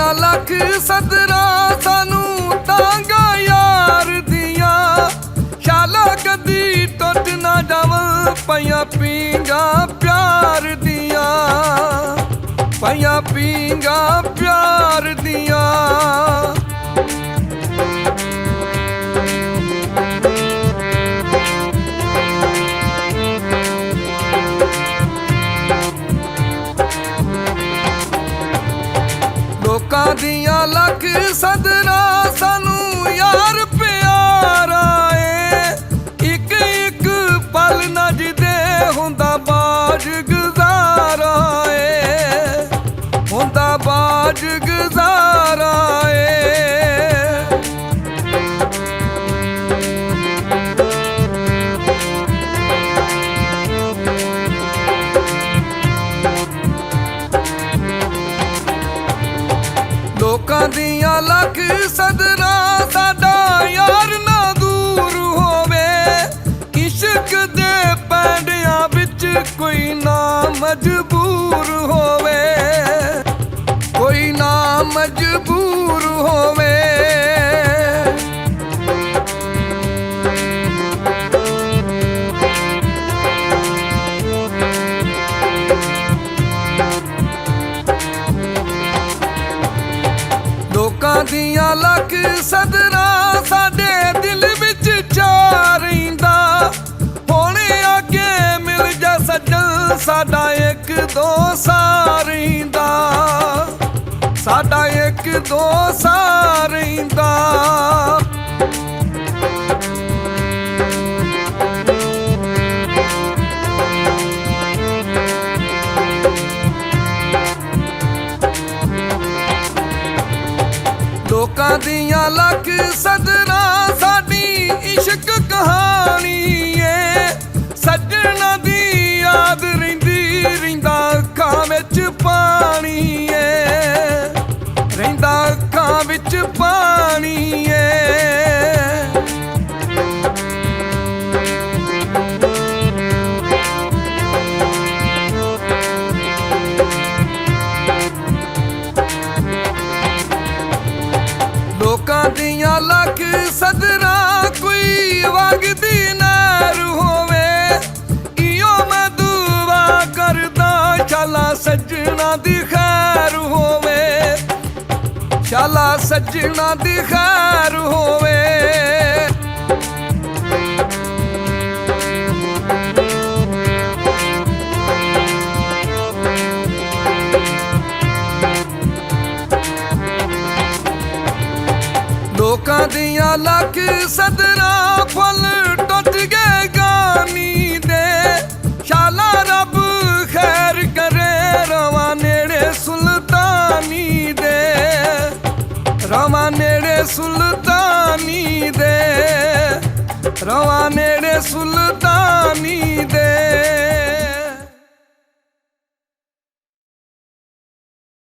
ਦੀਆਂ ਲੱਖ ਸਦਰਾਂ ਸਾਨੂੰ ਤਾਂਗਾ ਯਾਰ ਦੀਆਂ। ਸ਼ਾਲਾ ਕਦੀ ਟੁੱਟ ਨਾ ਜਾਵਣ ਪਈਆਂ ਪੀਂਘਾਂ ਪਿਆਰ ਦੀਆਂ, ਪਈਆਂ ਪੀਂਘਾਂ ਪਿਆਰ ਦੀਆਂ। ਲੋਕਾਂ ਦੀਆਂ ਲੱਖ ਸਦਰਾਂ ਸਾਨੂੰ ਯਾਰ ਪਿਆਰਾ ਏ। ਇੱਕ ਇੱਕ ਪਲ ਨਾ ਜਿਹਦੇ ਹੁੰਦਾ ਬਾਜ ਗੁਜ਼ਾਰਾ ਏ, ਹੁੰਦਾ ਬਾਜ ਗੁਜ਼ਾਰਾ ਏ। ਲੋਕਾਂ ਦੀਆਂ ਲੱਖ ਸਦਰਾਂ ਸਾਡਾ ਯਾਰ ਨਾ ਦੂਰ ਹੋਵੇ। ਇਸ਼ਕ ਦੇ ਪੈਂਡਿਆਂ ਵਿੱਚ ਕੋਈ ਨਾ ਮਜਬੂਰ ਹੋਵੇ, ਕੋਈ ਨਾ ਮਜਬੂਰ ਹੋਵੇ। ਲੋਕਾਂ ਦੀਆਂ ਲੱਖ ਸਦਰਾਂ ਸਾਡੇ ਦਿਲ ਵਿੱਚ ਚਾ ਰਹਿੰਦਾ। ਹੁਣ ਅੱਗੇ ਮਿਲ ਜਾ ਸੱਜਣ ਸਾਡਾ ਇੱਕ ਦੋ ਸਾ ਰਹਿੰਦਾ, ਸਾਡਾ ਇੱਕ ਦੋ ਸਾ ਰਹਿੰਦਾ। ਲੋਕਾਂ ਦੀਆਂ ਲੱਖ ਸਦਰਾਂ ਸਾਡੀ ਇਸ਼ਕ ਕਹਾਣੀ ਏ। ਸੱਜਣਾ ਦੀ ਯਾਦ ਰਹਿੰਦੀ ਰਹਿੰਦਾ ਅੱਖਾਂ ਵਿੱਚ ਪਾਣੀ ਏ, ਰਹਿੰਦਾ ਅੱਖਾਂ ਵਿੱਚ ਪਾਣੀ ਏ। ਲੋਕਾਂ ਦੀਆਂ ਲੱਖ ਸਦਰਾਂ ਕੋਈ ਵਗਦੀ ਨਹਿਰ ਹੋਵੇ। ਇਉਂ ਮੈਂ ਦੁਆ ਕਰਦਾ ਸ਼ਾਲਾ ਸੱਜਣਾ ਦੀ ਖੈਰ ਹੋਵੇ, ਸ਼ਾਲਾ ਸੱਜਣਾ ਦੀ ਖੈਰ ਹੋਵੇ। ਲੋਕਾਂ ਦੀਆਂ ਲੱਖ ਸਦਰਾਂ ਫੁੱਲ ਟੁੱਟ ਗਏ ਗਾਨੀ ਦੇ। ਸ਼ਾਲਾ ਰੱਬ ਖੈਰ ਕਰੇ ਰਵਾਂ ਨੇੜੇ ਸੁਲਤਾਨੀ ਦੇ, ਰਵਾਂ ਨੇੜੇ ਸੁਲਤਾਨੀ ਦੇ, ਰਵਾਂ ਨੇੜੇ ਸੁਲਤਾਨੀ ਦੇ।